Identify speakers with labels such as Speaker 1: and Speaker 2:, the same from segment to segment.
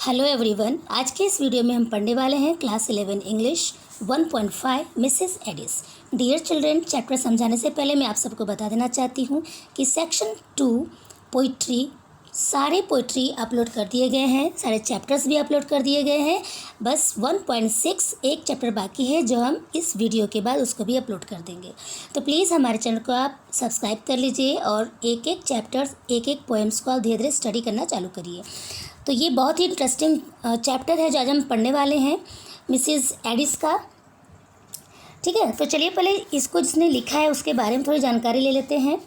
Speaker 1: Hello everyone, आज के इस वीडियो में हम पढ़ने वाले हैं class 11 English 1.5 Mrs Adis. Dear children, chapter समझाने से पहले मैं आप सबको बता देना चाहती हूँ कि सेक्शन 2 पोइट्री सारे पोइट्री अपलोड कर दिए गए हैं, सारे चैप्टर्स भी अपलोड कर दिए गए हैं। बस 1.6 एक चैप्टर बाकी है जो हम इस वीडियो के बाद उसको भी अपलोड कर देंगे। तो प्लीज़ हमारे चैनल को आप सब्सक्राइब कर लीजिए और एक एक चैप्टर्स एक एक पोएम्स को आप धीरे धीरे स्टडी करना चालू करिए। तो ये बहुत ही इंटरेस्टिंग चैप्टर है जो आज हम पढ़ने वाले हैं मिसेस एडिस का। ठीक है, तो चलिए पहले इसको जिसने लिखा है उसके बारे में थोड़ी जानकारी ले लेते हैं।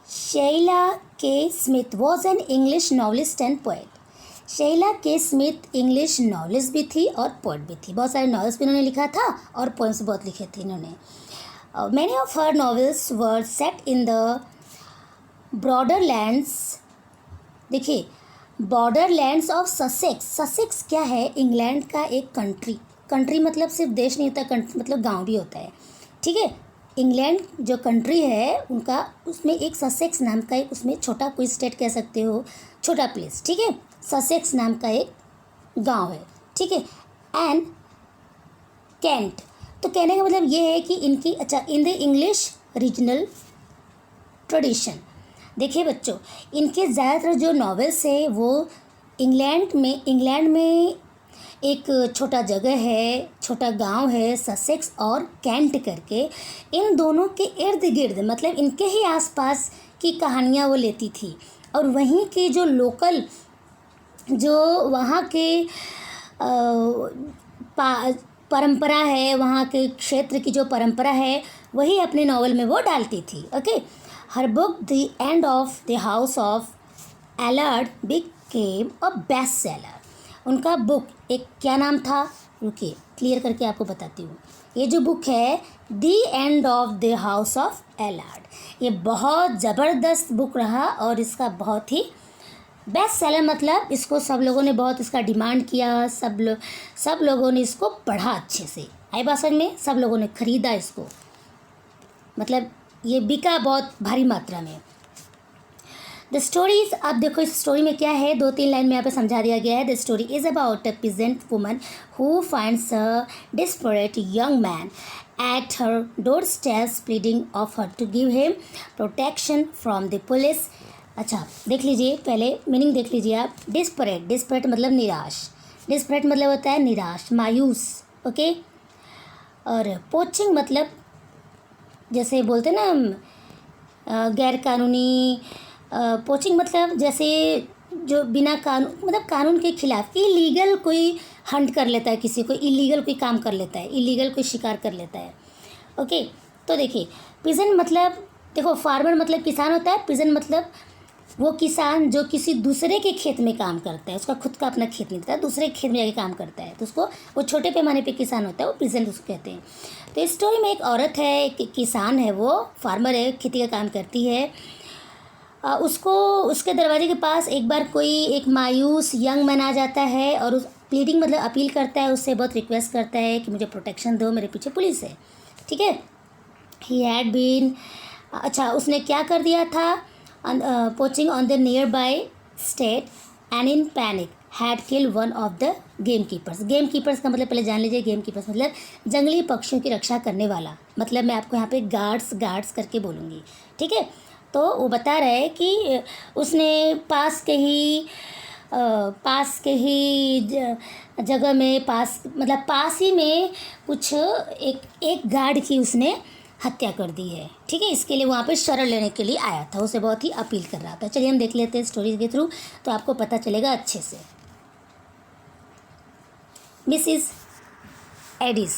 Speaker 1: Sheila Kaye Smith was an English novelist and poet. Sheila Kaye Smith English novelist भी थी और पोएट भी थी। बहुत सारे नॉवेल्स भी इन्होंने लिखा था और पोएम्स बहुत लिखे थे इन्होंने। Many of her novels were set in the broader lands. देखिए, border lands of Sussex. Sussex क्या है? इंग्लैंड का एक कंट्री मतलब सिर्फ देश नहीं होता, मतलब गांव भी होता है। ठीक है, इंग्लैंड जो कंट्री है उनका उसमें एक ससेक्स नाम का एक उसमें छोटा कोई स्टेट कह सकते हो, छोटा प्लेस। ठीक है, ससेक्स नाम का एक गांव है। ठीक है, एंड कैंट। तो कहने का मतलब ये है कि इनकी in the English regional tradition. देखिए बच्चों, इनके ज़्यादातर जो नॉवेल्स है वो इंग्लैंड में एक छोटा जगह है, छोटा गांव है ससेक्स और कैंट करके। इन दोनों के इर्द गिर्द मतलब इनके ही आसपास की कहानियाँ वो लेती थी और वहीं के जो लोकल जो वहाँ के परंपरा है, वहाँ के क्षेत्र की जो परंपरा है वही अपने नावल में वो डालती थी। Okay, her book the end of the house of Alard became a best seller. उनका बुक एक क्या नाम था? रुकिए क्लियर करके आपको बताती हूँ। ये जो बुक है the end of the house of Alard, ये बहुत ज़बरदस्त बुक रहा और इसका बहुत ही बेस्ट सेलर मतलब इसको सब लोगों ने बहुत इसका डिमांड किया, सब लोगों ने इसको पढ़ा अच्छे से। आई बात समझ में? सब लोगों ने ख़रीदा इसको, मतलब ये बिका बहुत भारी मात्रा में। द स्टोरीज, अब देखो इस स्टोरी में क्या है, 2-3 लाइन में यहाँ पे समझा दिया गया है। The story is about a peasant woman who finds a desperate young man at her door steps pleading of her to give him protection from the police. अच्छा देख लीजिए, पहले मीनिंग देख लीजिए आप। डिस्परेट मतलब निराश, डिस्परेट मतलब होता है निराश, मायूस। ओके, और पोचिंग मतलब जैसे बोलते हैं ना गैर कानूनी, पोचिंग मतलब जैसे जो बिना कानून मतलब कानून के खिलाफ इलीगल कोई हंट कर लेता है, किसी को इलीगल कोई काम कर लेता है, इलीगल कोई शिकार कर लेता है। ओके, तो देखिए पिजन मतलब देखो फार्मर मतलब किसान होता है, पिजन मतलब वो किसान जो किसी दूसरे के खेत में काम करता है, उसका खुद का अपना खेत नहीं होता, दूसरे के खेत में जाके काम करता है, तो उसको वो छोटे पैमाने पे किसान होता है, वो पिजन उसको कहते हैं। तो इस स्टोरी में एक औरत है, एक किसान है, वो फार्मर है, खेती का काम करती है। उसको उसके दरवाजे के पास एक बार कोई एक मायूस यंग मैन आ जाता है और उस प्लीडिंग मतलब अपील करता है, उससे बहुत रिक्वेस्ट करता है कि मुझे प्रोटेक्शन दो, मेरे पीछे पुलिस है। ठीक है, ही हैड बीन, अच्छा उसने क्या कर दिया था, poaching on the near by state and in panic had kill one of the game keepers. Game keepers का मतलब पहले जान लीजिए, गेम कीपर्स मतलब जंगली पक्षियों की रक्षा करने वाला, मतलब मैं आपको यहाँ पे गार्ड्स करके बोलूँगी। ठीक है, तो वो बता रहे हैं कि उसने पास के ही जगह में पास ही में कुछ एक गार्ड की उसने हत्या कर दी है। ठीक है, इसके लिए वहाँ पे शरण लेने के लिए आया था, उसे बहुत ही अपील कर रहा था। चलिए हम देख लेते हैं स्टोरी के थ्रू, तो आपको पता चलेगा अच्छे से। Mrs Adis.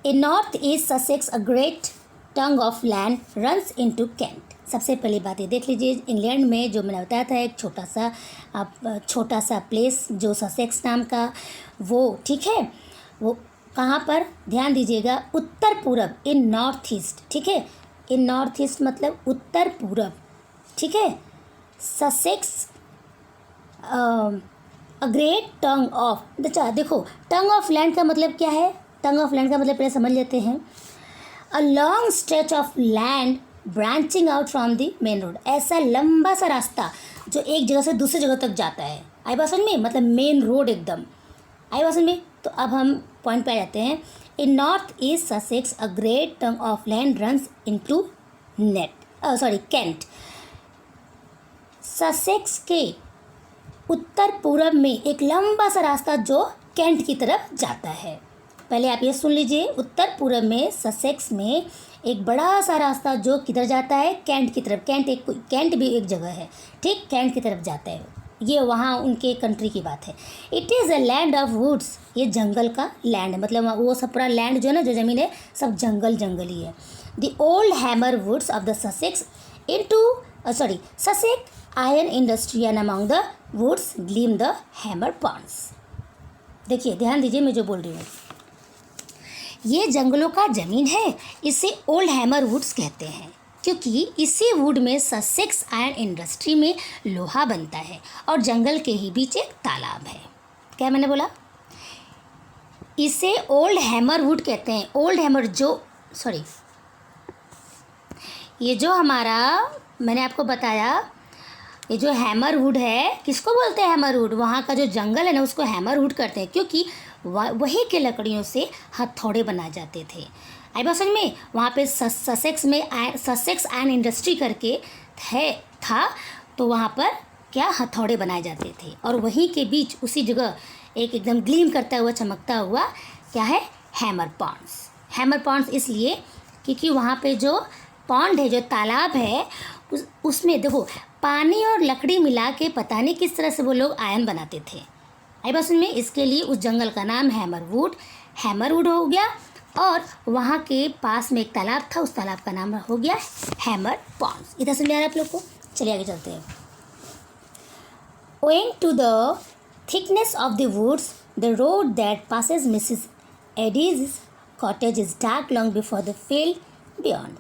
Speaker 1: In north east Sussex a great tongue of land runs into Kent. सबसे पहली बात ये देख लीजिए, इंग्लैंड में जो मैंने बताया था एक छोटा सा प्लेस जो ससेक्स नाम का, वो ठीक है, वो कहाँ पर ध्यान दीजिएगा, उत्तर पूरब, इन नॉर्थ ईस्ट। ठीक है, इन नॉर्थ ईस्ट मतलब उत्तर पूरब। ठीक है, Sussex a great tongue of, अच्छा देखो टंग ऑफ लैंड का मतलब क्या है, टंग ऑफ लैंड का मतलब पहले समझ लेते हैं। A long stretch of land branching out from the main road, ऐसा लंबा सा रास्ता जो एक जगह से दूसरी जगह तक जाता है। आई बात समझ में, मतलब मेन रोड एकदम। आई बात समझ में। तो अब हम पॉइंट पे आ जाते हैं। In north east Sussex a great tongue of land runs into Kent. Sussex के उत्तर पूर्व में एक लंबा सा रास्ता जो कैंट की तरफ जाता है। पहले आप ये सुन लीजिए, उत्तर पूर्व में ससेक्स में एक बड़ा सा रास्ता जो किधर जाता है, कैंट की तरफ। कैंट भी एक जगह है, ठीक, कैंट की तरफ जाता है। ये वहाँ उनके कंट्री की बात है। It is a land of woods, ये जंगल का लैंड है, मतलब वो सब पूरा लैंड जो है ना, जो ज़मीन है, सब जंगल जंगल ही है। The old hammer woods of the Sussex Sussex iron industry and among the woods gleam the hammer ponds. देखिए, ध्यान दीजिए मैं जो बोल रही हूँ, ये जंगलों का ज़मीन है, इसे ओल्ड हैमर वुड्स कहते हैं क्योंकि इसी वुड में ससेक्स आयरन इंडस्ट्री में लोहा बनता है और जंगल के ही बीच एक तालाब है। क्या मैंने बोला? इसे ओल्ड हैमर वुड कहते हैं। ओल्ड हैमर ये जो हमारा मैंने आपको बताया, ये जो हैमर वुड है, किसको बोलते हैं हैमर वुड? वहाँ का जो जंगल है ना, उसको हैमर वुड करते हैं क्योंकि वही के लकड़ियों से हथौड़े बनाए जाते थे। आई बात समझ में। वहाँ पे ससेक्स आयरन इंडस्ट्री करके था, तो वहाँ पर क्या हथौड़े बनाए जाते थे और वहीं के बीच उसी जगह एक एकदम ग्लीम करता हुआ, चमकता हुआ क्या है, हैमर पॉन्ड्स। हैमर पॉन्ड्स इसलिए क्योंकि वहाँ पे जो पॉन्ड है, जो तालाब है, उसमें देखो पानी और लकड़ी मिला के पता नहीं किस तरह से वो लोग आयरन बनाते थे। आई बात समझ में। इसके लिए उस जंगल का नाम हैमर वुड हो गया और वहाँ के पास में एक तालाब था, उस तालाब का नाम हो गया हैमर पॉन्ड्स। इधर समझ आ रहा है आप लोग को? चलिए आगे चलते हैं। Owing to the thickness of the woods, the road that passes Mrs. Eddy's cottage is dark long before the field beyond.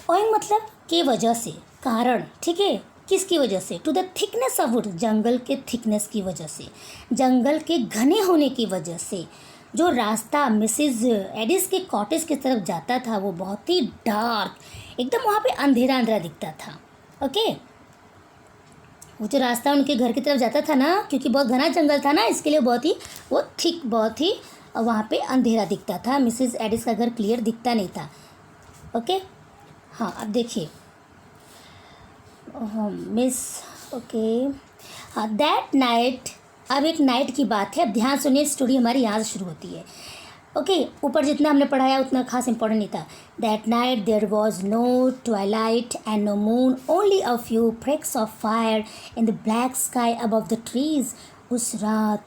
Speaker 1: Owing मतलब के वजह से, कारण, ठीक है, किसकी वजह से? To the thickness of wood, जंगल के थिकनेस की वजह से, जंगल के घने होने की वजह से जो रास्ता मिसेज एडिस के कॉटेज की तरफ जाता था वो बहुत ही डार्क, एकदम वहाँ पे अंधेरा अंधेरा दिखता था। ओके, वो जो रास्ता उनके घर की तरफ जाता था ना, क्योंकि बहुत घना जंगल था ना, इसके लिए बहुत ही वहाँ पे अंधेरा दिखता था। मिसेज एडिस का घर क्लियर दिखता नहीं था। ओके, हाँ, अब देखिए हाँ, दैट नाइट, अब एक नाइट की बात है। अब ध्यान सुनिए, स्टोरी हमारी यहाँ से शुरू होती है। ओके, ऊपर जितना हमने पढ़ाया उतना खास इंपॉर्टेंट नहीं था। That night there was no twilight and no moon, only a few flecks of fire in the black sky above the trees. उस रात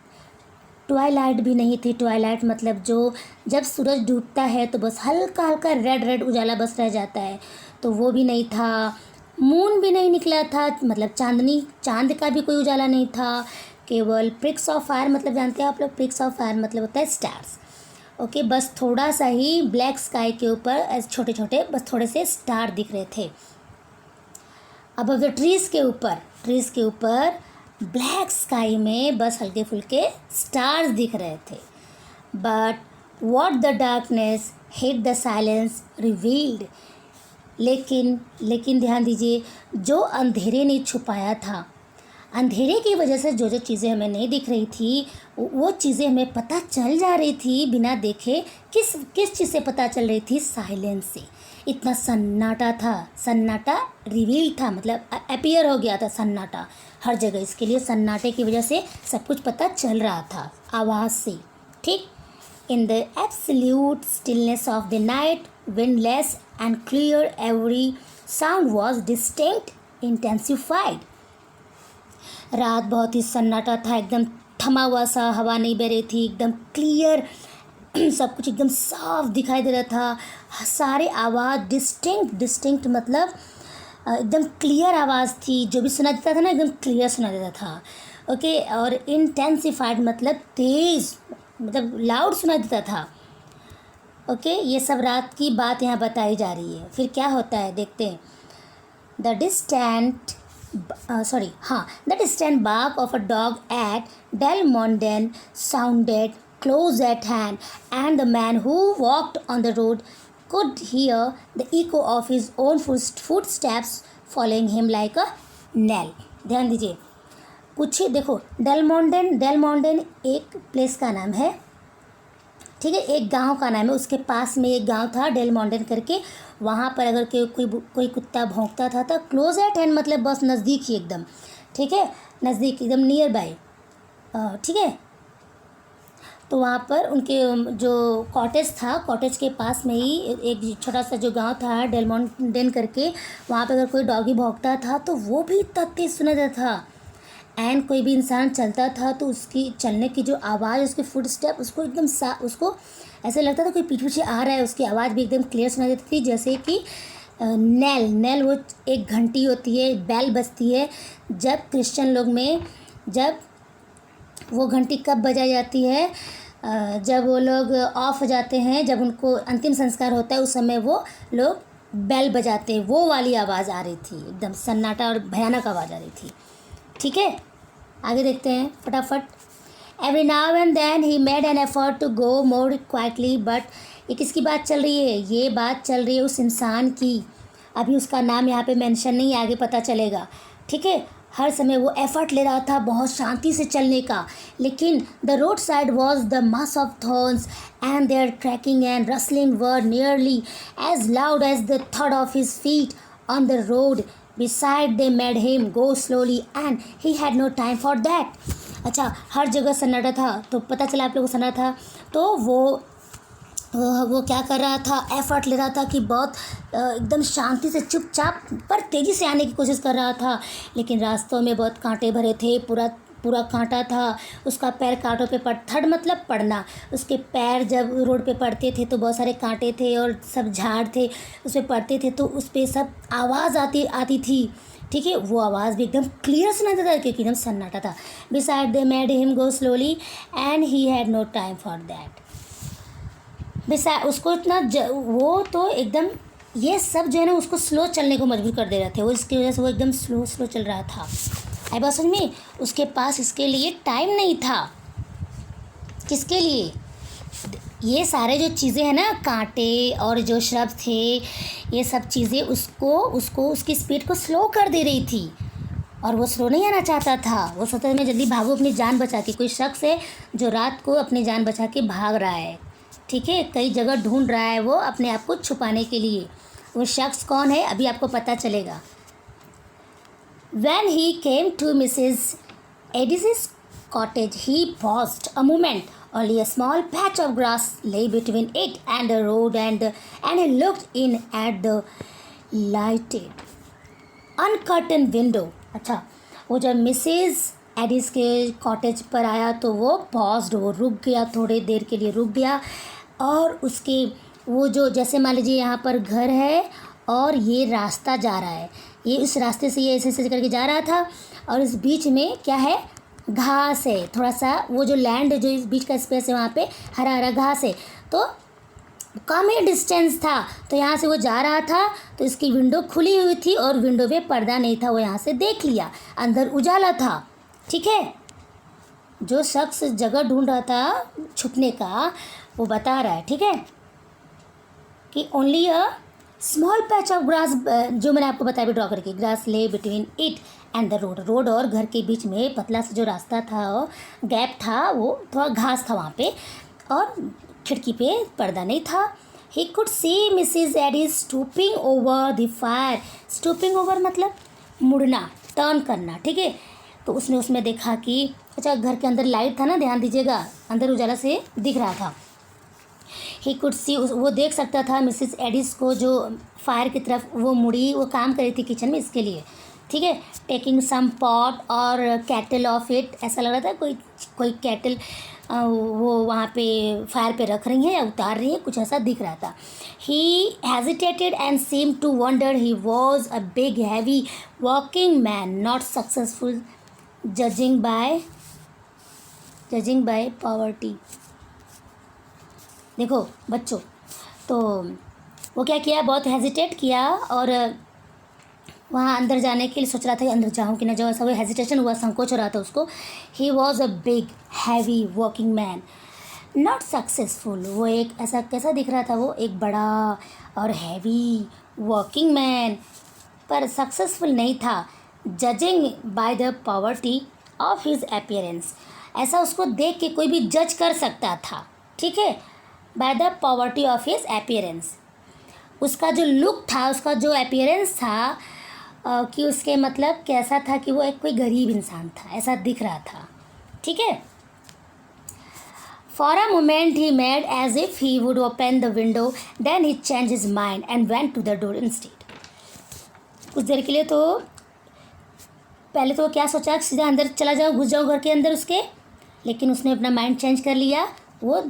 Speaker 1: ट्वाइलाइट भी नहीं थी। ट्वाइलाइट मतलब जो जब सूरज डूबता है तो बस हल्का हल्का रेड उजाला बस रह जाता है, तो वो भी नहीं था। मून भी नहीं निकला था, मतलब चांद का भी कोई उजाला नहीं था। केवल प्रिक्स ऑफ फायर, मतलब जानते हैं आप लोग, प्रिक्स ऑफ फायर मतलब होता है स्टार्स। ओके, बस थोड़ा सा ही ब्लैक स्काई के ऊपर छोटे छोटे बस थोड़े से स्टार दिख रहे थे। अबव द ट्रीज़ के ऊपर ब्लैक स्काई में बस हल्के फुल्के स्टार्स दिख रहे थे। But what the darkness hit the silence revealed, लेकिन ध्यान दीजिए, जो अंधेरे ने छुपाया था, अंधेरे की वजह से जो चीज़ें हमें नहीं दिख रही थी वो चीज़ें हमें पता चल जा रही थी बिना देखे। किस चीज़ से पता चल रही थी? साइलेंस से। इतना सन्नाटा था, सन्नाटा रिवील था, मतलब अपीयर हो गया था सन्नाटा हर जगह। इसके लिए सन्नाटे की वजह से सब कुछ पता चल रहा था आवाज़ से, ठीक। In the absolute stillness of the night, windless and clear, every sound was distinct, intensified. रात बहुत ही सन्नाटा था, एकदम थमा हुआ सा, हवा नहीं बह रही थी, एकदम क्लियर, सब कुछ एकदम साफ दिखाई दे रहा था। सारे आवाज़ डिस्टिंक्ट मतलब एकदम क्लियर आवाज़ थी, जो भी सुना देता था ना एकदम क्लियर सुना देता था। ओके, और इंटेंसिफाइड मतलब तेज़, मतलब लाउड सुना देता था। ओके, ये सब रात की बात यहाँ बताई जा रही है। फिर क्या होता है देखते हैं। The distant bark of a dog at Delmonten sounded close at hand, and the man who walked on the road could hear the echo of his own footsteps following him like a knell. ध्यान दीजिए, कुछ देखो, डेलमोंडेन एक place का नाम है, ठीक है, एक गांव का नाम है, उसके पास में एक गांव था डेलमोंडेन करके। वहाँ पर अगर कोई कुत्ता भौंकता था तो क्लोज एट हैंड मतलब बस नज़दीक ही एकदम, ठीक है, नज़दीक एकदम नियर बाय, ठीक है। तो वहाँ पर उनके जो कॉटेज था, कॉटेज के पास में ही एक छोटा सा जो गांव था डेलमोंडेन करके, वहाँ पर अगर कोई डॉगी भौंकता था तो वो भी इतना तेज सुना जाता था। एंड कोई भी इंसान चलता था तो उसकी चलने की जो आवाज़, उसके फुट स्टेप, उसको एकदम उसको ऐसे लगता था कोई पीछे पीछे आ रहा है, उसकी आवाज़ भी एकदम क्लियर सुनाई देती थी। जैसे कि नेल वो एक घंटी होती है, बेल बजती है। जब क्रिश्चियन लोग में जब वो घंटी कब बजाई जाती है, जब वो लोग ऑफ हो जाते हैं, जब उनको अंतिम संस्कार होता है, उस समय वो लोग बेल बजाते हैं। वो वाली आवाज़ आ रही थी, एकदम सन्नाटा और भयानक आवाज़ आ रही थी, ठीक है। आगे देखते हैं फटाफट। Every now and then he made an effort to go more quietly, but ये किसकी बात चल रही है? ये बात चल रही है उस इंसान की। अभी उसका नाम यहाँ पे मेंशन नहीं, आगे पता चलेगा, ठीक है। हर समय वो एफर्ट ले रहा था बहुत शांति से चलने का, लेकिन the road side was the mass of thorns and their crackling and rustling were nearly as loud as the thud of his feet on the road beside they made him go slowly and he had no time for that. अच्छा, हर जगह सन्नाटा था, तो पता चला आप लोगों को सन्नाटा था, तो वो क्या कर रहा था, एफर्ट ले रहा था कि बहुत एकदम शांति से चुपचाप पर तेज़ी से आने की कोशिश कर रहा था। लेकिन रास्तों में बहुत कांटे भरे थे, पूरा कांटा था। उसका पैर कांटों पे थड़ मतलब पड़ना, उसके पैर जब रोड पे पड़ते थे तो बहुत सारे कांटे थे और सब झाड़ थे, उस पर पड़ते थे तो उस पर सब आवाज़ आती थी, ठीक है। वो आवाज़ भी एकदम क्लियर सुनाता था क्योंकि एकदम सन्नाटा था। Beside they made him go slowly and he had no time for that. Beside उसको इतना वो तो एकदम ये सब जो है ना उसको स्लो चलने को मजबूर कर दे रहे थे, वो इसकी वजह से वो एकदम स्लो चल रहा था। आई बात समझ में? उसके पास इसके लिए टाइम नहीं था। किसके लिए? ये सारे जो चीज़ें हैं ना, कांटे और जो शब्द थे, ये सब चीज़ें उसको उसकी स्पीड को स्लो कर दे रही थी। और वो स्लो नहीं आना चाहता था, वो सोचता था मैं जल्दी भागूं अपनी जान बचा के। कोई शख्स है जो रात को अपनी जान बचा के भाग रहा है, ठीक है, कई जगह ढूंढ रहा है वो अपने आप को छुपाने के लिए। वो शख्स कौन है अभी आपको पता चलेगा। When he came to Mrs. Edis's cottage, he paused a moment. Only a small patch of grass lay between it and the road, and he looked in at the lighted, uncurtained window. अच्छा, वो जब Mrs Aedes के cottage पर आया तो वो paused, वो रुक गया, थोड़ी देर के लिए रुक गया। और उसके वो जो जैसे मान लीजिए यहाँ पर घर है और ये रास्ता जा रहा है, ये इस रास्ते से ये ऐसे करके जा रहा था और इस बीच में क्या है, घास है, थोड़ा सा वो जो लैंड जो इस बीच का स्पेस है वहाँ पे हरा हरा घास है, तो कम ही डिस्टेंस था। तो यहाँ से वो जा रहा था तो इसकी विंडो खुली हुई थी और विंडो पे पर्दा नहीं था, वो यहाँ से देख लिया, अंदर उजाला था, ठीक है। जो शख्स जगह ढूंढ रहा था छुपने का वो बता रहा है, ठीक है, कि only a small patch of grass, जो मैंने आपको बताया भी ड्रॉ करके, ग्रास ले between it and the road और घर के बीच में पतला सा जो रास्ता था, गैप था, वो थोड़ा घास था वहाँ पे और खिड़की पे पर्दा नहीं था। He could see Mrs Adis stooping over the fire. Stooping over मतलब मुड़ना, टर्न करना, ठीक है। तो उसने उसमें देखा कि अच्छा, घर के अंदर लाइट था ना, ध्यान दीजिएगा, अंदर उजाला से दिख रहा था। ही कुड सी, वो देख सकता था मिसेस एडिस को जो फायर की तरफ वो मुड़ी, वो काम कर रही थी किचन में इसके लिए, ठीक है। टेकिंग सम पॉट और कैटल ऑफ इट, ऐसा लग रहा था कोई कैटल वो वहाँ पे फायर पे रख रही हैं या उतार रही हैं, कुछ ऐसा दिख रहा था। He hesitated and seem to wonder. He was a big heavy walking man, not successful judging by poverty. देखो बच्चों, तो वो क्या किया, बहुत हेजिटेट किया और वहाँ अंदर जाने के लिए सोच रहा था कि अंदर जाऊँ कि ना जाऊँ, ऐसा वो हेजिटेशन हुआ, संकोच हो रहा था उसको। ही was a big heavy walking man, not successful, वो एक ऐसा कैसा दिख रहा था, वो एक बड़ा और हैवी वर्किंग मैन, पर सक्सेसफुल नहीं था। Judging by the poverty of his appearance, ऐसा उसको देख के कोई भी जज कर सकता था, ठीक है, by the poverty of his appearance, उसका जो लुक था, उसका जो अपीयरेंस था, कि उसके मतलब कैसा था कि वो एक कोई गरीब इंसान था, ऐसा दिख रहा था, ठीक है। For a moment he made as if he would open the window, then he changed his mind and went to the door instead. कुछ देर के लिए तो पहले तो वो क्या सोचा, सीधा अंदर चला जाऊँ, घुस जाऊँ घर के अंदर उसके, लेकिन उसने अपना माइंड चेंज कर लिया। वो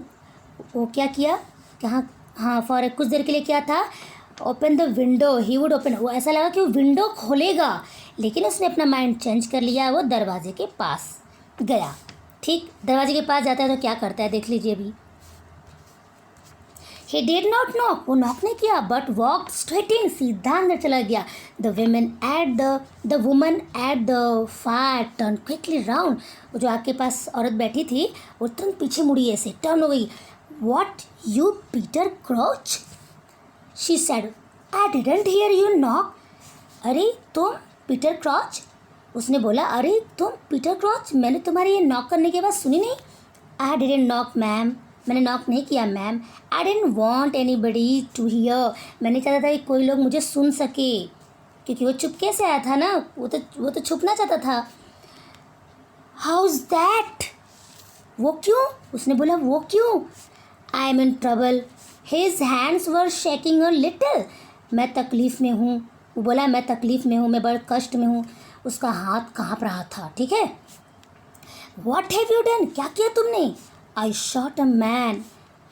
Speaker 1: क्या किया, कहाँ, हाँ, फॉर कुछ देर के लिए क्या था, open the window, he would open, वो ऐसा लगा कि वो विंडो खोलेगा, लेकिन उसने अपना माइंड चेंज कर लिया, वो दरवाजे के पास गया। ठीक, दरवाजे के पास जाता है तो क्या करता है, देख लीजिए अभी। He did not knock, वो नॉक नहीं किया, बट वॉक स्ट्रेट इन, सीधा अंदर चला गया। The woman at the fire turn quickly round, वो जो आग के पास औरत बैठी थी वो तुरंत पीछे मुड़ी, ऐसे टर्न हो गई। What, you Peter Crouch? She said, I didn't hear you knock. अरे तुम पीटर क्रॉच, उसने बोला, अरे तुम पीटर क्रॉच, मैंने तुम्हारी ये नॉक करने के बाद सुनी नहीं। आई डिडंट नॉक मैम, मैंने नॉक नहीं किया ma'am. I didn't want anybody to hear, मैंने चाहता था कि कोई लोग मुझे सुन सके, क्योंकि वो चुपके से आया था ना, वो तो छुपना चाहता था। हाउ इज़ दैट, वो क्यों, उसने बोला वो क्यों। I am in trouble, his hands were shaking a little, मैं तकलीफ़ में हूँ, वो बोला मैं तकलीफ़ में हूँ, मैं बड़े कष्ट में हूँ, उसका हाथ काँप रहा था, ठीक है। व्हाट हैव यू डन, क्या किया तुमने। आई shot a man,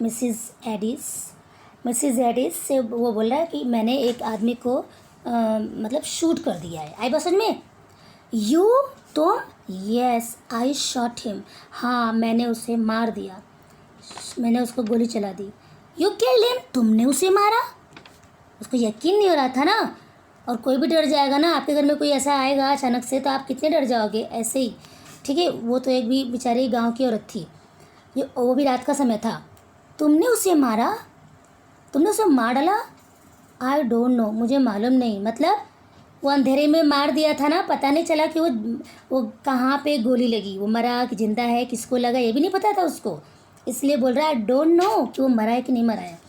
Speaker 1: Mrs Aedes से वो बोल रहा है कि मैंने एक आदमी को मतलब शूट कर दिया है। आई बात समझ में। यू, तुम, येस आई शॉट हिम, हाँ मैंने उसे मार दिया, मैंने उसको गोली चला दी। यू किल्ड हिम, तुमने उसे मारा, उसको यकीन नहीं हो रहा था ना, और कोई भी डर जाएगा ना, आपके घर में कोई ऐसा आएगा अचानक से तो आप कितने डर जाओगे, ऐसे ही, ठीक है। वो तो एक भी बेचारी गांव की औरत थी, ये वो भी रात का समय था। तुमने उसे मारा, तुमने उसे मार डाला। आई डोंट नो, मुझे मालूम नहीं, मतलब वो अंधेरे में मार दिया था ना, पता नहीं चला कि वो कहाँ पे गोली लगी, वो मरा कि जिंदा है, किसको लगा ये भी नहीं पता था उसको, इसलिए बोल रहा है आई डोंट नो कि वो मरा है कि नहीं मरा है।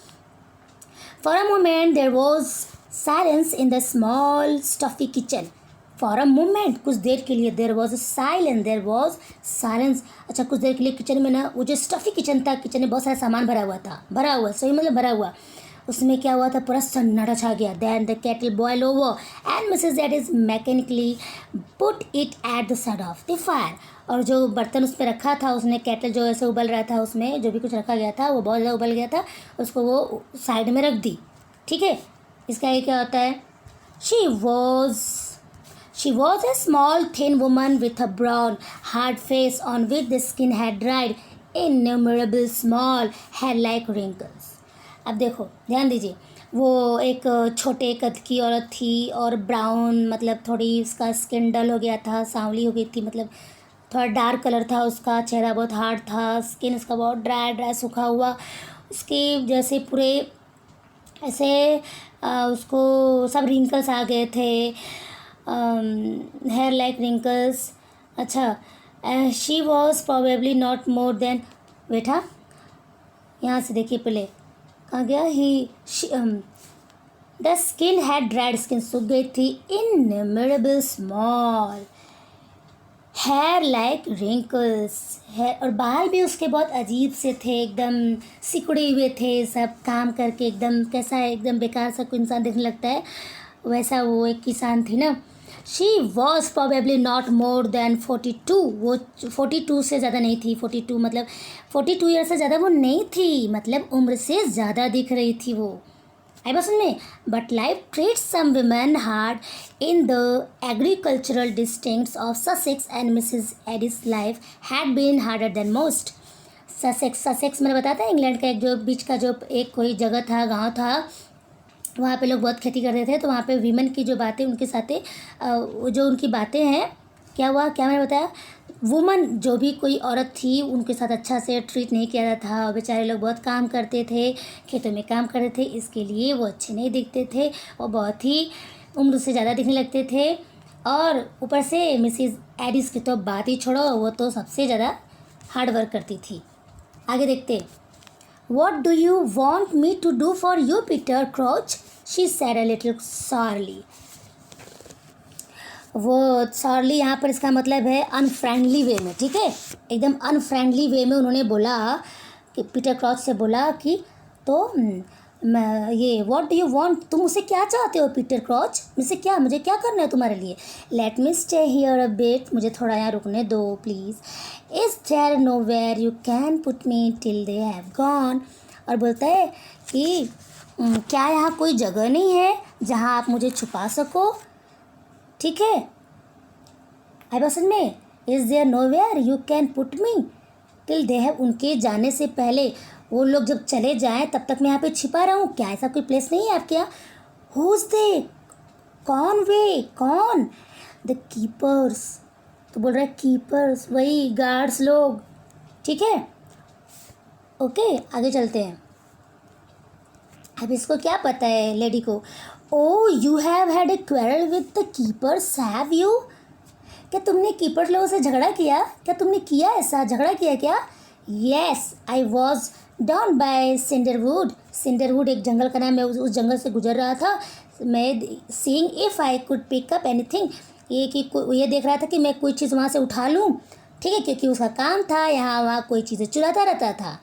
Speaker 1: For a moment there was silence in the small stuffy kitchen, for a moment, कुछ देर के लिए, देयर वॉज साइलेंस, अच्छा कुछ देर के लिए किचन में ना, वो जो स्टफी किचन था, किचन में बहुत सारा सामान भरा हुआ था, भरा हुआ सही मतलब भरा हुआ, उसमें क्या हुआ था, पूरा सन्नाटा छा गया। Then the kettle boil over and Mrs that mechanically put it at the side of the fire, और जो बर्तन उस पर रखा था, उसने केटल जो ऐसे उबल रहा था, उसमें जो भी कुछ रखा गया था वो बहुत ज़्यादा उबल गया था, उसको वो साइड में रख दी, ठीक है। इसका ये क्या होता है, she was a small thin woman with a brown hard face on which the skin had dried innumerable small hair like wrinkles। अब देखो ध्यान दीजिए, वो एक छोटे कद की औरत थी और ब्राउन, मतलब थोड़ी उसका स्किन डल हो गया था, सांवली हो गई थी, मतलब थोड़ा डार्क कलर था उसका, चेहरा बहुत हार्ड था, स्किन उसका बहुत ड्राई सूखा हुआ, उसके जैसे पूरे ऐसे उसको सब रिंकल्स आ गए थे, हेयर लाइक रिंकल्स। अच्छा, she was probably not more than, बेटा यहाँ से देखिए पहले कहाँ गया, the skin had dried, skin सूख गई थी, इनमेरेबल स्मॉल हेयर लाइक रिंकल्स है, और बाल भी उसके बहुत अजीब से थे, एकदम सिकुड़े हुए थे, सब काम करके एकदम कैसा है, एकदम बेकार सा कोई इंसान देखने लगता है, वैसा वो एक किसान थी ना। She was probably not more than 42, वो 42 से ज़्यादा नहीं थी, 42 मतलब 42 ईयर से ज़्यादा वो नहीं थी, मतलब उम्र से ज़्यादा दिख रही थी वो। आई बस में, but life treats some women hard in the agricultural districts of Sussex and Mrs Adis life had been harder than most. Sussex मैंने बताया था, इंग्लैंड का एक जो बीच का जो एक कोई जगह था, गांव था, वहाँ पे लोग बहुत खेती करते थे, तो वहाँ पे वीमेन की जो बातें उनके साथ वो जो उनकी बातें हैं, क्या हुआ, क्या मैंने बताया, वुमन जो भी कोई औरत थी उनके साथ अच्छा से ट्रीट नहीं किया जाता था। बेचारे लोग बहुत काम करते थे, खेतों में काम करते थे, इसके लिए वो अच्छे नहीं दिखते थे और बहुत ही उम्र से ज़्यादा दिखने लगते थे। और ऊपर से मिसिज़ एडिस की तो बात ही छोड़ो, वो तो सबसे ज़्यादा हार्ड वर्क करती थी। आगे देखते। What do you want me to do for you, Peter Crouch? She said a little sourly. वो सॉरली यहाँ पर इसका मतलब है अनफ्रेंडली वे में, ठीक है, एकदम अनफ्रेंडली वे में उन्होंने बोला कि पीटर क्रॉच से बोला कि तो ये व्हाट डू यू वांट, तुम मुझसे क्या चाहते हो पीटर क्रॉच, मुझे क्या करना है तुम्हारे लिए। Let me stay here a bit, मुझे थोड़ा यहाँ रुकने दो please. Is there nowhere you can put me till they have gone. और बोलता है कि क्या यहाँ कोई जगह नहीं है जहाँ आप मुझे छुपा सको, ठीक है। आई पसंद में is there nowhere you can put me till they have, उनके जाने से पहले वो लोग जब चले जाएं तब तक मैं यहाँ पे छिपा रहा हूँ, क्या ऐसा कोई प्लेस नहीं है आपके यहाँ। हुज दे, कौन द कीपर्स, तो बोल रहा है कीपर्स, वही गार्ड्स लोग, ठीक है। ओके आगे चलते हैं। अब इसको क्या पता है लेडी को। Oh you have had a quarrel with the keepers have you, क्या तुमने कीपर्स लोगों से झगड़ा किया, क्या तुमने किया ऐसा, झगड़ा किया क्या। Yes I was down by Cinderwood एक जंगल का नाम है, उस जंगल से गुजर रहा था मैं, seeing if I could pick up anything, ये देख रहा था कि मैं कोई चीज़ वहाँ से उठा लूँ, ठीक है, क्योंकि उसका काम था यहाँ वहाँ कोई चीज़ें चुराता रहता था,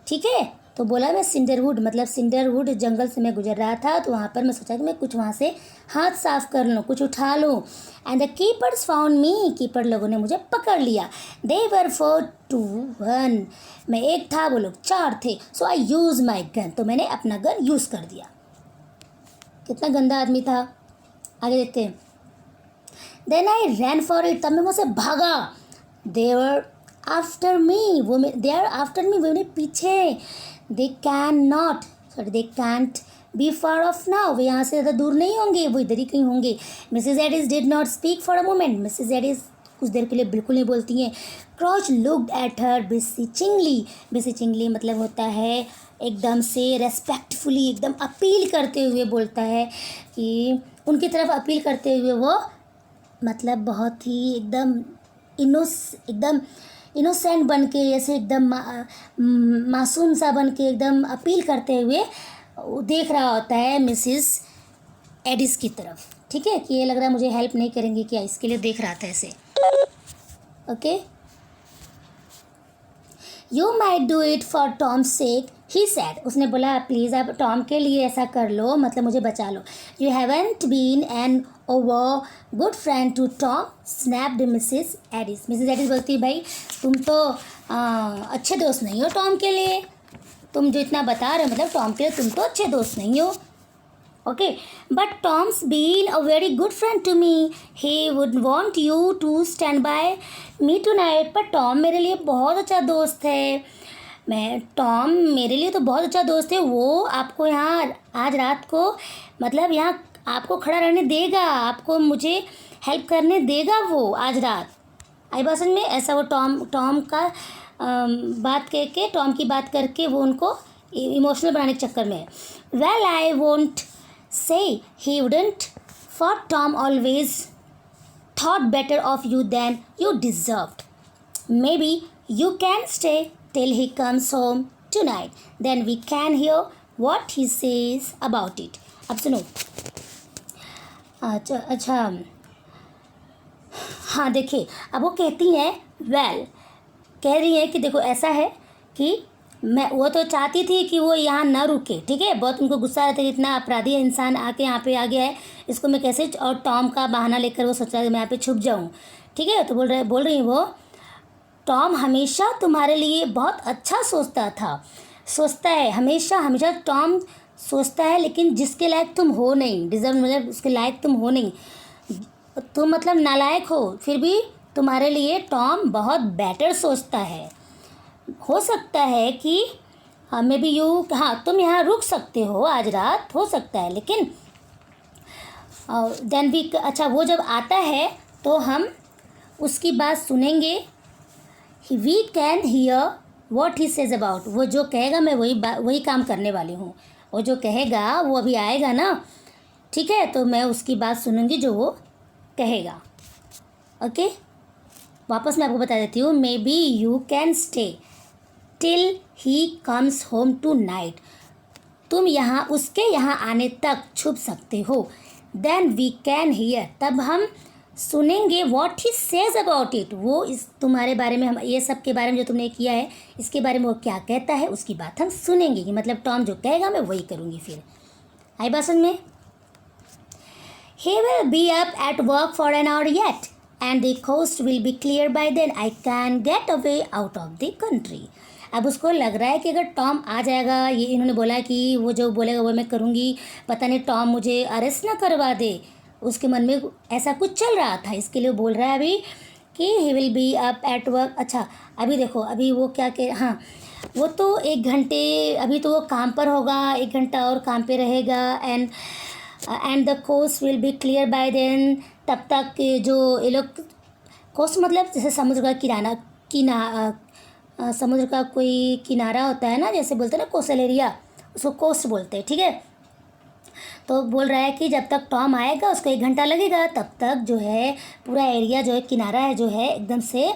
Speaker 1: ठीक है। तो बोला मैं सिंडरवुड जंगल से मैं गुजर रहा था, तो वहाँ पर मैं सोचा कि मैं कुछ वहाँ से हाथ साफ कर लूँ, कुछ उठा लूँ। And the keepers found me, keeper लोगों ने मुझे पकड़ लिया। दे वर 4 to 1, मैं एक था, वो लोग 4 थे। सो आई यूज़ माई गन, तो मैंने अपना गन यूज़ कर दिया। कितना गंदा आदमी था। आगे देखते हैं। Then I ran for it, तब मैं मुझसे भागा। दे आर आफ्टर मी, वो मेरे पीछे। They can't be far off now, वे यहाँ से ज़्यादा दूर नहीं होंगे, वो इधर ही कहीं होंगे। Mrs Adis did not speak for a moment, Mrs Adis कुछ देर के लिए बिल्कुल नहीं बोलती हैं। क्रॉच लुक्ड एट हर बेसिचिंगली मतलब होता है एकदम से रेस्पेक्टफुली, एकदम अपील करते हुए बोलता है कि उनकी तरफ अपील करते हुए वो मतलब बहुत ही एकदम इनोसेंट बन के, जैसे एकदम मासूम सा बन के एकदम अपील करते हुए देख रहा होता है मिसिस एडिस की तरफ, ठीक है, कि ये लग रहा है मुझे हेल्प नहीं करेंगे क्या, इसके लिए देख रहा था ऐसे। Okay, you might do it for Tom's sake, he said, उसने बोला प्लीज़ आप टॉम के लिए ऐसा कर लो, मतलब मुझे बचा लो। You haven't been an over good friend to Tom, snapped Mrs Addis बोलती भाई तुम तो अच्छे दोस्त नहीं हो टॉम के लिए, तुम जो इतना बता रहे हो मतलब टॉम के लिए तुम तो अच्छे दोस्त नहीं हो। Okay, but Tom's been a very good friend to me, he would want you to stand by me tonight, पर टॉम मेरे लिए बहुत अच्छा दोस्त है, टॉम मेरे लिए तो बहुत अच्छा दोस्त है, वो आपको यहाँ आज रात को मतलब यहाँ आपको खड़ा रहने देगा, आपको मुझे हेल्प करने देगा वो आज रात। आई बासन में ऐसा वो टॉम का टॉम की बात करके वो उनको इमोशनल बनाने के चक्कर में। Well I won't say he wouldn't, for Tom always thought better of you than you deserved, maybe you can stay till he comes home tonight, then we can hear what he says about it। अब सुनो, अच्छा हाँ देखिए, अब वो कहती हैं कह रही है कि देखो ऐसा है कि वो तो चाहती थी कि वो यहाँ ना रुके, ठीक है, बहुत उनको गुस्सा आता है, इतना अपराधी इंसान आके यहाँ पे आ गया है, इसको मैं कैसे, और टॉम का बहाना लेकर वो सोच रहा है मैं यहाँ पे छुप जाऊँ, ठीक है। तो बोल रही वो टॉम हमेशा तुम्हारे लिए बहुत अच्छा सोचता है, हमेशा टॉम सोचता है, लेकिन जिसके लायक तुम हो नहीं, डिजर्व मतलब उसके लायक तुम हो नहीं, तुम मतलब नालायक हो, फिर भी तुम्हारे लिए टॉम बहुत बेटर सोचता है। हो सकता है कि मे बी यू, हाँ तुम यहाँ रुक सकते हो आज रात, हो सकता है, लेकिन देन भी अच्छा वो जब आता है तो हम उसकी बात सुनेंगे we can hear what he says about, वो जो कहेगा मैं वही काम करने वाली हूँ। वो जो कहेगा वो अभी आएगा ना, ठीक है, तो मैं उसकी बात सुनूंगी जो वो कहेगा। ओके, वापस मैं आपको बता देती हूँ। Maybe you can stay till he comes home tonight, तुम यहाँ उसके यहाँ आने तक छुप सकते हो। देन वी कैन हियर, तब हम सुनेंगे what he says about it, वो इस तुम्हारे बारे में, हम ये सब के बारे में जो तुमने किया है इसके बारे में वो क्या कहता है, उसकी बात हम सुनेंगे। कि मतलब टॉम जो कहेगा मैं वही करूँगी। फिर आई बात समझ में। He will be up at work for an hour yet, and the coast will be clear by then. I can get away out of the country. अब उसको लग रहा है कि अगर टॉम आ जाएगा, ये इन्होंने बोला कि वो जो बोलेगा वो मैं करूँगी, पता नहीं टॉम मुझे अरेस्ट ना करवा दे, उसके मन में ऐसा कुछ चल रहा था। इसके लिए बोल रहा है अभी कि he will be up at work. अच्छा, अभी देखो, अभी वो क्या कह, हाँ, वो तो 1 घंटे, अभी तो वो काम पर होगा, 1 घंटा और काम पे रहेगा। And the coast will be clear by then, तब तक जो ये लोग, कोस्ट मतलब जैसे समुद्र का समुद्र का कोई किनारा होता है ना, जैसे बोलते हैं ना कोस्टल एरिया, उसको कोस्ट बोलते हैं, ठीक है। तो बोल रहा है कि जब तक टॉम आएगा उसको 1 घंटा लगेगा, तब तक जो है पूरा एरिया जो है, किनारा है जो है, एकदम से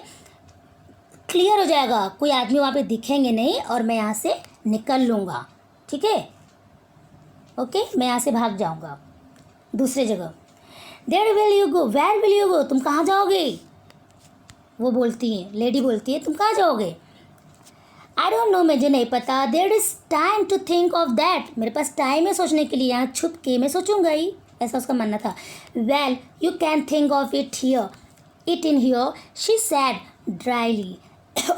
Speaker 1: क्लियर हो जाएगा, कोई आदमी वहाँ पे दिखेंगे नहीं और मैं यहाँ से निकल लूँगा, ठीक है। ओके, मैं यहाँ से भाग जाऊँगा दूसरे जगह। There will you go, where will you go, तुम कहाँ जाओगे, वो बोलती है, लेडी बोलती है तुम कहाँ जाओगे। आई डोंट नो, मुझे नहीं पता। There is time to think of that, मेरे पास टाइम है सोचने के लिए, यहाँ छुप के मैं सोचूंगा ही, ऐसा उसका मानना था। Well you can think of it here, it in here, she said drily,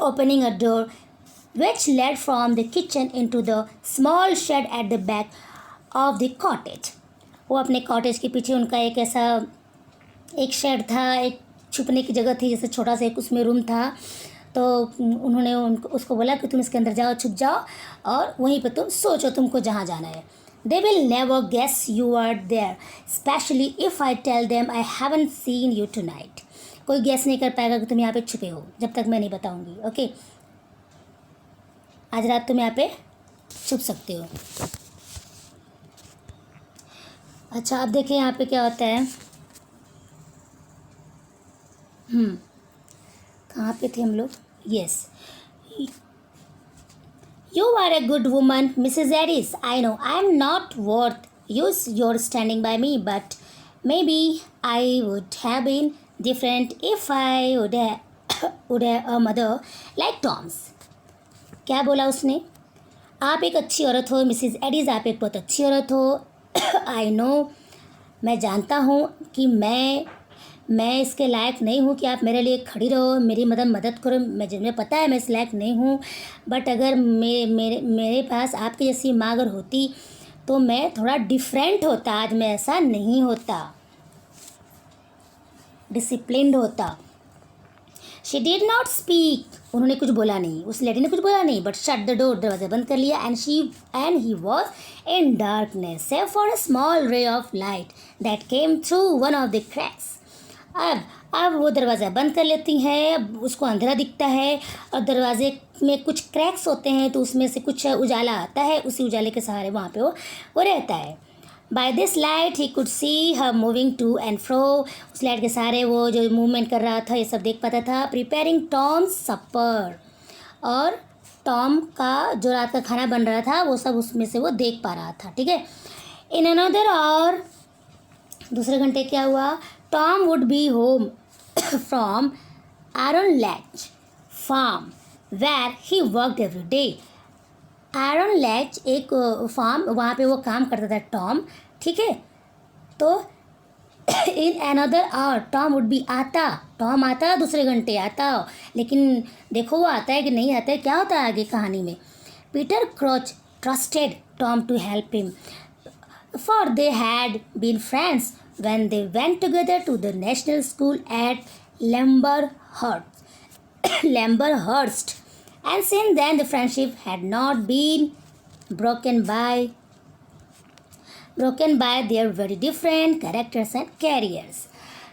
Speaker 1: opening a door which led from the kitchen into the small shed at the back of the cottage. वो अपने cottage के पीछे उनका एक ऐसा एक shade था, एक छुपने की जगह थी, जैसे छोटा सा एक उसमें रूम था। तो उन्होंने उसको बोला कि तुम इसके अंदर जाओ, छुप जाओ और वहीं पे तुम सोचो तुमको जहाँ जाना है। They will never guess you are there, especially if I tell them I haven't seen you tonight. कोई गैस नहीं कर पाएगा कि तुम यहाँ पे छुपे हो जब तक मैं नहीं बताऊँगी। ओके, आज रात तुम यहाँ पे छुप सकते हो। अच्छा, अब देखें यहाँ पे क्या होता है। कहाँ पे थे हम लोग। Yes, you are a good woman Mrs Adis, I know I am not worth your standing by me, but maybe I would have been different if I would have a mother like Tom's. क्या बोला उसने, आप एक अच्छी औरत हो Mrs Aedes, आप एक बहुत अच्छी औरत हो। आई नो, मैं जानता हूँ कि मैं इसके लायक नहीं हूँ कि आप मेरे लिए खड़ी रहो, मेरी मदद करो, मुझे पता है मैं इस लायक नहीं हूँ, बट अगर मेरे पास आपकी जैसी माँ अगर होती तो मैं थोड़ा डिफरेंट होता, आज मैं ऐसा नहीं होता, डिसिप्लिन्ड होता। शी डिड नॉट स्पीक, उन्होंने कुछ बोला नहीं, उस लेडी ने कुछ बोला नहीं, बट शट द डोर, दरवाज़ा बंद कर लिया। And he was in darkness save for a small ray of light that came through one of the cracks. अब वो दरवाज़ा बंद कर लेती है, अब उसको अंधेरा दिखता है और दरवाजे में कुछ क्रैक्स होते हैं, तो उसमें से कुछ उजाला आता है, उसी उजाले के सहारे वहाँ पे वो रहता है। By this light he could see her moving to and fro. उस लाइट के सहारे वो जो मूवमेंट कर रहा था ये सब देख पाता था। Preparing Tom's supper, और टॉम का जो रात का खाना बन रहा था वो सब उसमें से वो देख पा रहा था, ठीक है। In another hour, दूसरे घंटे क्या हुआ, Tom would be home from Aaron Latch farm where he worked every day. Iron latch एक फार्म, वहाँ पे वो काम करता था टॉम, ठीक है। तो in another our Tom would be आता, टॉम आता दूसरे घंटे आता, लेकिन देखो वो आता है कि नहीं आता है, क्या होता है आगे कहानी में। Peter Crouch trusted Tom to help him, for they had been friends when they went together to the national school at Lamberhurst. And since then, the friendship had not been broken by their very different characters and careers.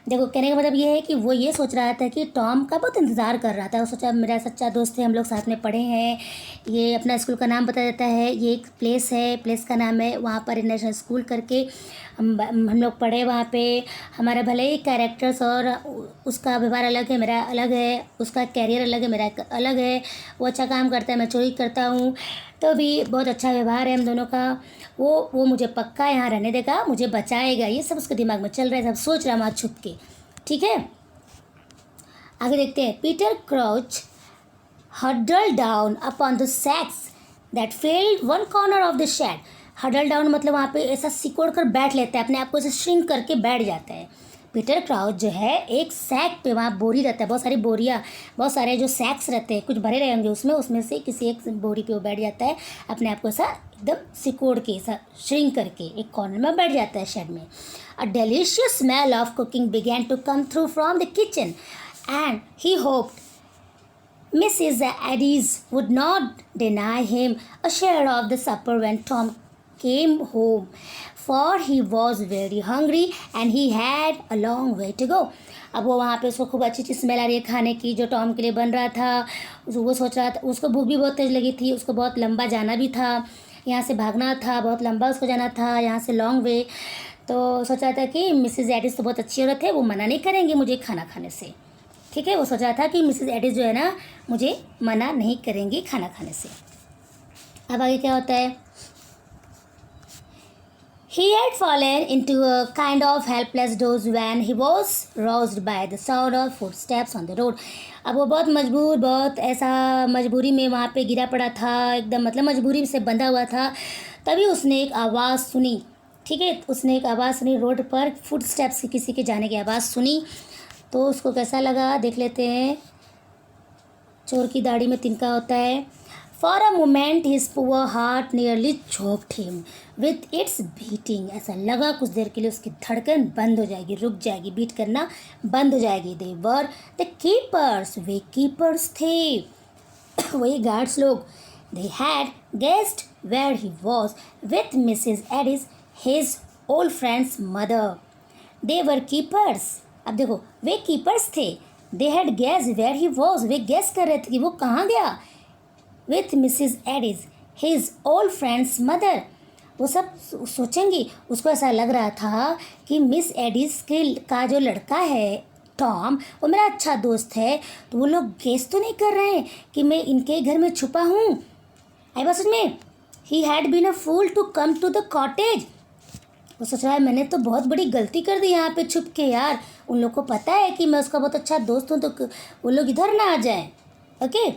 Speaker 1: देखो कहने का मतलब ये है कि वो ये सोच रहा था कि टॉम का बहुत इंतज़ार कर रहा था। वो सोचा मेरा सच्चा दोस्त है, हम लोग साथ में पढ़े हैं। ये अपना स्कूल का नाम बता देता है, ये एक प्लेस है, प्लेस का नाम है वहाँ पर इंटरनेशनल स्कूल करके हम लोग पढ़े वहाँ पे। हमारा भले ही कैरेक्टर्स और उसका व्यवहार अलग है, मेरा अलग है, उसका कैरियर अलग है, मेरा अलग है। वो अच्छा काम करता है, मैं चोरी करता हूँ, तो भी बहुत अच्छा व्यवहार है हम दोनों का। वो मुझे पक्का यहाँ रहने देगा, मुझे बचाएगा, ये सब उसके दिमाग में चल रहा है, सब सोच रहा है वहाँ छुप के। ठीक है, आगे देखते हैं। Peter Crouch huddle down upon the sacks that filled one corner of the shed. Huddle down मतलब वहाँ पे ऐसा सिकोड़ कर बैठ लेता है, अपने आप को ऐसे श्रिंक करके बैठ जाता है। पीटर क्राउच जो है एक सैक पे, वहाँ बोरी रहता है, बहुत सारी बोरियाँ, बहुत सारे जो सैक्स रहते हैं, कुछ भरे रहेंगे उसमें से किसी एक बोरी पे वो बैठ जाता है, अपने आप को ऐसा एकदम सिकोड़ के, ऐसा श्रिंक करके एक कॉर्नर में बैठ जाता है शेड में। A delicious smell of cooking began to come through from the kitchen and he hoped Mrs. Addis would not deny him a share of the supper when Tom came home, for he was very hungry and he had a long way to go. अब वो वहाँ पे उसको खूब अच्छी अच्छी smell आ रही है खाने की जो टॉम के लिए बन रहा था। वो सोच रहा था, उसको भूख भी बहुत तेज़ लगी थी, उसको बहुत लंबा जाना भी था, यहाँ से भागना था, बहुत लंबा उसको जाना था, यहाँ से लॉन्ग वे। तो सोच रहा था कि मिसेज एडिस तो बहुत अच्छी औरत है, वो मना नहीं करेंगे मुझे खाना खाने से। ठीक है, वो सोच रहा था कि मिसेज एडिस जो है ना मुझे मना नहीं करेंगी खाना खाने से। अब आगे क्या होता है। He had fallen into a kind of helpless doze when he was roused by the sound of footsteps on the road. अब वो बहुत मजबूर, बहुत ऐसा मजबूरी में वहाँ पे गिरा पड़ा था, एकदम मतलब मजबूरी से बंधा हुआ था। तभी उसने एक आवाज़ सुनी। ठीक है, उसने एक आवाज़ सुनी रोड पर, फुटस्टेप्स की, किसी के जाने की आवाज़ सुनी। तो उसको कैसा लगा देख लेते हैं। चोर की दाढ़ी में तिनका होता है। For a moment his poor heart nearly choked him with its beating. ऐसा लगा कुछ देर के लिए उसकी धड़कन बंद हो जाएगी, रुक जाएगी, बीट करना बंद हो जाएगी। दे वर द कीपर्स, वे कीपर्स थे, वही गार्ड्स लोग। They had guessed where he was with Mrs Addis, his old friend's mother. They were keepers, अब देखो वे कीपर्स थे। They had guess where he was, वे गेस कर रहे थे कि वो कहाँ गया। With Mrs Addis, his old friend's mother, वो सब सोचेंगी। उसको ऐसा लग रहा था कि मिस एडिस के का जो लड़का है टॉम, वो मेरा अच्छा दोस्त है, तो वो लोग गेस तो नहीं कर रहे हैं कि मैं इनके घर में छुपा हूँ। आई बात समझ में। He had been a fool to come to the cottage. वो सोच रहा है मैंने तो बहुत बड़ी गलती कर दी यहाँ पे छुप के यार, उन लोग को पता है कि मैं उसका बहुत अच्छा दोस्त हूँ, तो वो लोग इधर ना आ जाएं। Okay,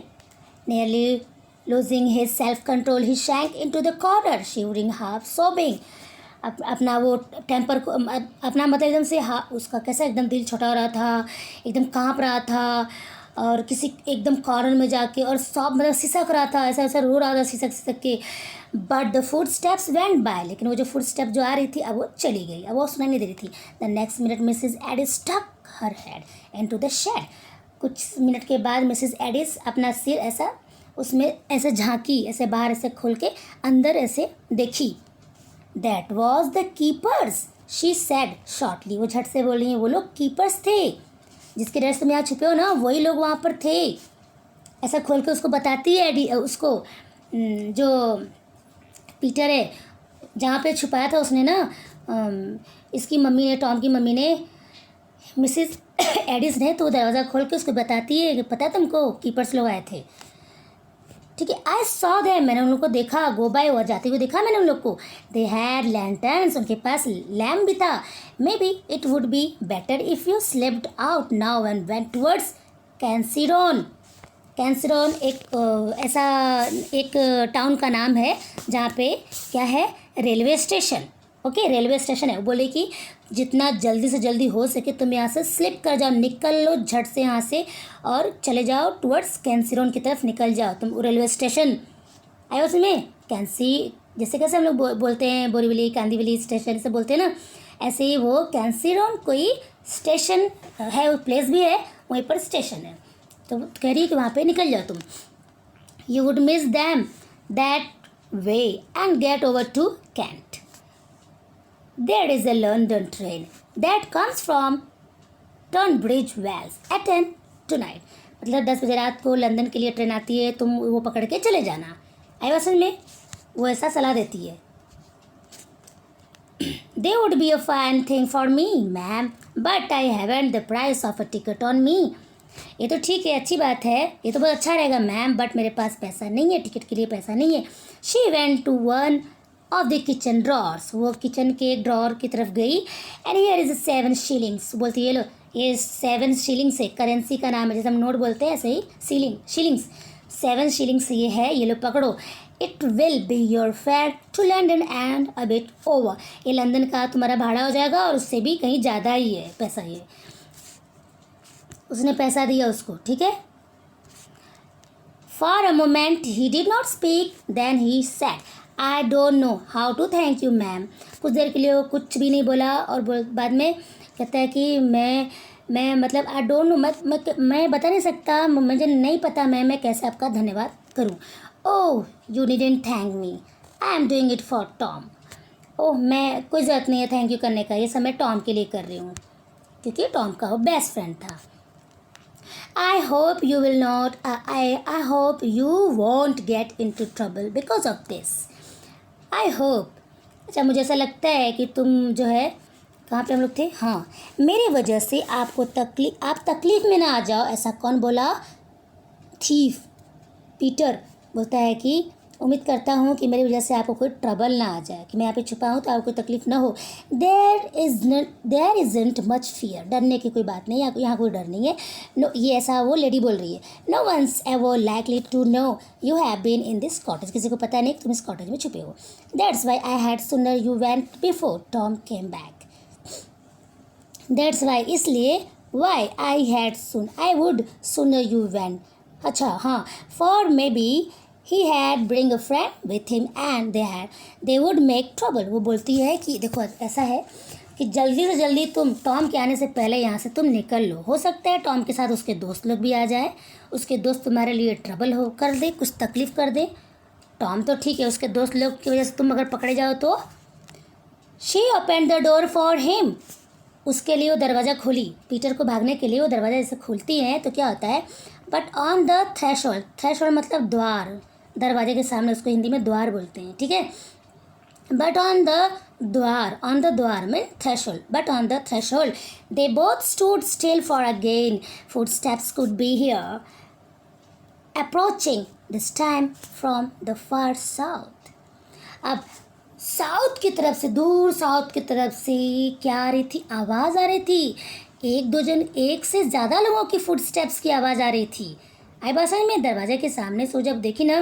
Speaker 1: nearly losing his self control he shank into the corner shivering half सोबिंग। अपना वो टेम्पर को, अपना मतलब एकदम से उसका कैसा एकदम दिल छोटा हो रहा था, एकदम काँप रहा था, और किसी एकदम कॉर्नर में जाके और सब मतलब सिसक रहा था, ऐसा ऐसा रो रहा था सिसक सिसक के। But the foot steps went by, लेकिन वो जो फुट स्टेप जो आ रही थी अब वो चली गई, अब वो सुनाई नहीं दे रही थी। The next minute Mrs Adis stuck her head into the shed. कुछ मिनट के बाद मिसेज एडिस अपना सिर ऐसा उसमें ऐसे झांकी, ऐसे बाहर ऐसे खोल के अंदर ऐसे देखी। That was the keepers she said shortly. वो झट से बोल रही हैं, वो लोग कीपर्स थे जिसके डर से तुम यहाँ छुपे हो ना, वही लोग वहाँ पर थे। ऐसा खोल के उसको बताती है एडी, उसको जो पीटर है जहाँ पे छुपाया था उसने ना, इसकी मम्मी ने, टॉम की मम्मी ने, मिसेस एडिस ने, तो दरवाज़ा खोल के उसको बताती है कि पता है तुमको कीपर्स लोग आए थे। ठीक है, आई सॉ देम, मैंने उन लोग को देखा, गो बाय हुआ जाते हुए देखा मैंने उन लोग को। दे हैड लैंटर्न्स, उनके पास लैम्प भी था। Maybe it would be better if you slipped out now and went towards कैंसिरोन। कैंसिरोन एक ऐसा एक टाउन का नाम है जहाँ पे क्या है, railway station. Okay, railway station है। वो बोले कि जितना जल्दी से जल्दी हो सके तुम यहाँ से स्लिप कर जाओ, निकल लो झट से यहाँ से और चले जाओ टुवर्ड्स कैंसिरोन की तरफ निकल जाओ तुम। रेलवे स्टेशन आए उसमें कैंसी, जैसे कैसे हम लोग बोलते हैं बोरीवली, कांदीवली स्टेशन से बोलते हैं ना, ऐसे ही वो कैंसिरोन कोई स्टेशन है, वो प्लेस भी है, वहीं पर स्टेशन है। तो कह रही है कि वहाँ पे निकल जाओ तुम। You would miss them that way and get over to Kent. There is a London train that comes from Tunbridge Wells at 10 tonight, मतलब 10 बजे रात को लंदन के लिए ट्रेन आती है, तुम वो पकड़ के चले जाना। आई बात समझ में? वो ऐसा सलाह देती है। They would be a fine thing for me, ma'am, but I haven't the price of a ticket on me. ये तो ठीक है, अच्छी बात है, ये तो बहुत अच्छा रहेगा मैम, बट मेरे पास पैसा नहीं है, टिकट के लिए पैसा नहीं है। She went to one of the kitchen drawers. वो किचन के एक ड्रॉर की तरफ गई। And here is 7 shillings. बोलती है, ये लो, ये 7 shillings है, करेंसी का नाम है, जैसे हम नोट बोलते हैं ऐसे ही shillings 7 shillings ये है, ये लो पकड़ो। It will be your fare to London and a bit over. ये लंदन का तुम्हारा भाड़ा हो जाएगा और उससे भी कहीं ज़्यादा ही है पैसा। ये उसने पैसा दिया उसको, ठीक है। For a moment he did not speak, then he said, I don't know how to thank you, ma'am. कुछ देर के लिए वो कुछ भी नहीं बोला और बाद में कहता है कि मैं मतलब आई डोंट नो, मैं बता नहीं सकता, मुझे नहीं पता मैं कैसे आपका धन्यवाद करूं। Oh you needn't thank me, I am doing it for Tom. ओह मैं कोई ज़रूरत नहीं है थैंक यू करने का, ये सब मैं टॉम के लिए कर रही हूँ, क्योंकि टॉम का वो बेस्ट फ्रेंड था। I hope you will not, I hope you won't get into trouble because of this. I hope, अच्छा मुझे ऐसा लगता है कि तुम जो है, कहाँ पे हम लोग थे, हाँ, मेरी वजह से आपको आप तकलीफ़ में ना आ जाओ। ऐसा कौन बोला? थीफ पीटर बोलता है कि उम्मीद करता हूँ कि मेरी वजह से आपको कोई ट्रबल ना आ जाए, कि मैं यहाँ पे छुपा हूँ तो आपको कोई तकलीफ़ ना हो। देयर इज़ंट मच फियर, डरने की कोई बात नहीं, यहाँ कोई डर नहीं है। नो, ये ऐसा वो लेडी बोल रही है। No one's ever likely to know you have been in this cottage, किसी को पता नहीं कि तुम इस कॉटेज में छुपे हो। That's why I had sooner you went before Tom came back. That's why, इसलिए, why I had soon, I would sooner you went, अच्छा हाँ, for maybe he had bring a friend with him and they would make trouble. वो बोलती है कि देखो ऐसा है कि जल्दी से जल्दी तुम टॉम के आने से पहले यहाँ से तुम निकल लो। हो सकता है टॉम के साथ उसके दोस्त लोग भी आ जाए, उसके दोस्त तुम्हारे लिए ट्रबल हो कर दे, कुछ तकलीफ़ कर दे। टॉम तो ठीक है, उसके दोस्त लोग की वजह से तुम अगर पकड़े जाओ तो। She opened the door for him. उसके लिए वो दरवाज़ा खोली, पीटर को भागने के लिए वो दरवाज़ा जैसे खोलती हैं तो क्या होता है, but on the threshold, threshold मतलब द्वार, दरवाजे के सामने, उसको हिंदी में द्वार बोलते हैं, ठीक है। बट ऑन द द्वार में threshold, but on the threshold they both stood still for again footsteps could be here approaching, this time from the far south. अब साउथ की तरफ से, दूर साउथ की तरफ से क्या आ रही थी? आवाज़ आ रही थी। एक से ज़्यादा लोगों की फुटस्टेप्स की आवाज़ आ रही थी। आई बात समझ में? दरवाजे के सामने से जब देखी ना,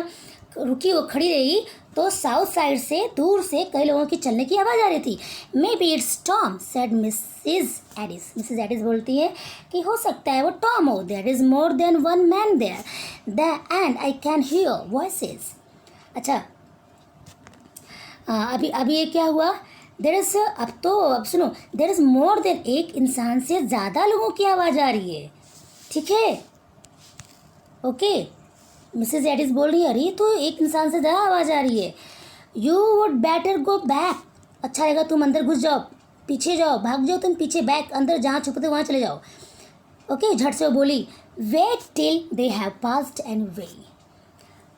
Speaker 1: रुकी, वो खड़ी रही, तो साउथ साइड से दूर से कई लोगों की चलने की आवाज़ आ रही थी। Maybe it's Tom, said Mrs Adis. Mrs Adis बोलती है कि हो सकता है वो टॉम हो। There is more than one man there and I can hear voices. अच्छा अभी ये क्या हुआ? अब सुनो, देयर इज़ मोर देन, एक इंसान से ज़्यादा लोगों की आवाज़ आ रही है, ठीक है, ओके। मिसेज एडिस बोल रही है, अरे तो एक इंसान से ज़्यादा आवाज़ आ रही है। You would better go back, अच्छा रहेगा तुम अंदर घुस जाओ, पीछे जाओ, भाग जाओ तुम पीछे, बैक, अंदर जहाँ छुपते वहाँ चले जाओ, ओके। झट से वो बोली, wait till they have passed and वे,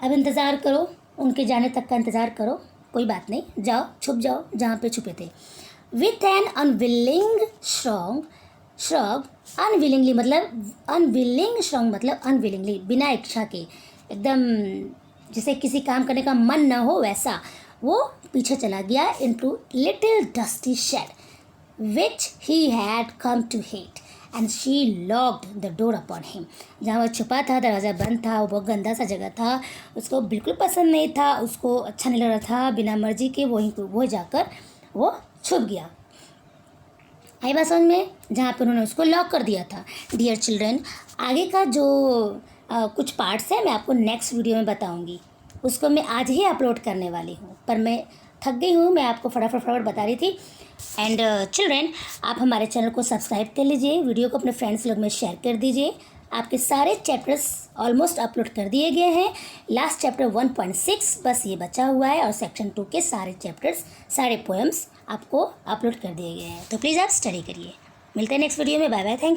Speaker 1: अब इंतज़ार करो, उनके जाने तक का इंतज़ार करो, कोई बात नहीं, जाओ छुप जाओ जहाँ पे छुपे थे। With an unwilling shrug, unwillingly मतलब अनविलिंग, श्रग मतलब अनविलिंगली, बिना इच्छा के, एकदम जैसे किसी काम करने का मन ना हो वैसा, वो पीछे चला गया into little dusty shed which he had come to hate and she locked the door upon him. जहाँ वह छुपा था दरवाज़ा बंद था, वो बहुत गंदा सा जगह था, उसको बिल्कुल पसंद नहीं था, उसको अच्छा नहीं लग रहा था, बिना मर्जी के वो जाकर वो छुप गया। आई बात समझ में? जहाँ पर उन्होंने उसको लॉक कर दिया था। डियर चिल्ड्रन, आगे का जो कुछ पार्ट्स हैं मैं आपको नेक्स्ट वीडियो में बताऊंगी, उसको मैं आज ही अपलोड करने वाली हूँ, पर मैं थक गई हूँ, मैं आपको फटाफट बता रही थी। एंड चिल्ड्रन, आप हमारे चैनल को सब्सक्राइब कर लीजिए, वीडियो को अपने फ्रेंड्स लोग में शेयर कर दीजिए। आपके सारे चैप्टर्स ऑलमोस्ट अपलोड कर दिए गए हैं। लास्ट चैप्टर 1.6 बस ये बचा हुआ है और सेक्शन 2 के सारे चैप्टर्स, सारे पोएम्स आपको अपलोड कर दिए गए हैं, तो प्लीज़ आप स्टडी करिए। मिलते हैं नेक्स्ट वीडियो में, बाय बाय, थैंक यू।